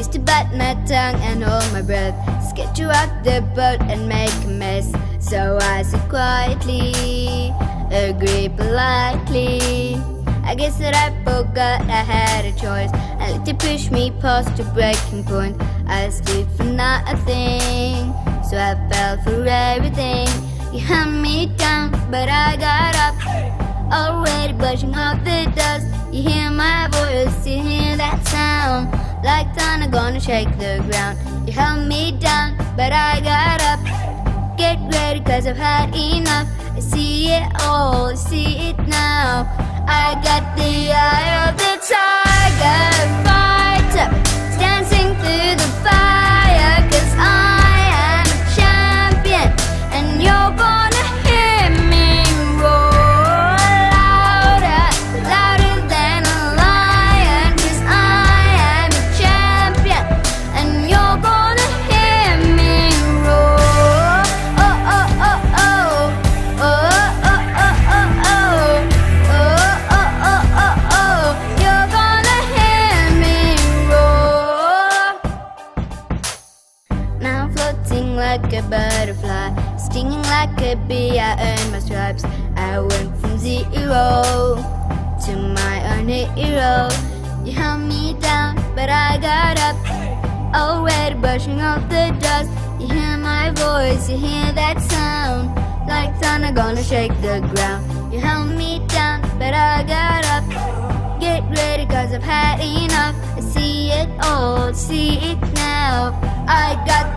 used to bite my tongue and hold my breath, scared to rock the boat and make a mess. So I said quietly, agree politely. I guess that I forgot I had a choice. I let it push me past the breaking point. I stood for nothing, so I fell for everything. You held me down, but I got up, already brushing off the dust. You hear my voice, you hear that sound, like thunder gonna shake the ground. You held me down, but I got up. Get ready, cause I've had enough. I see it all, I see it now. I got the eye of the tiger, fighter, dancing through the fire. Cause I am a champion, and you're gonna hear me roar louder, louder than a lion. Cause I am a champion, and you're gonna hear me roar. Oh, oh, oh, oh, oh, oh, oh, oh, oh, oh. Like a butterfly, stinging like a bee, I earned my stripes. I went from 0 to my own hero. You held me down, but I got up, already brushing off the dust. You hear my voice, you hear that sound, like thunder gonna shake the ground. You held me down, but I got up. Get ready, cause I've had enough. I see it all, see it now. I got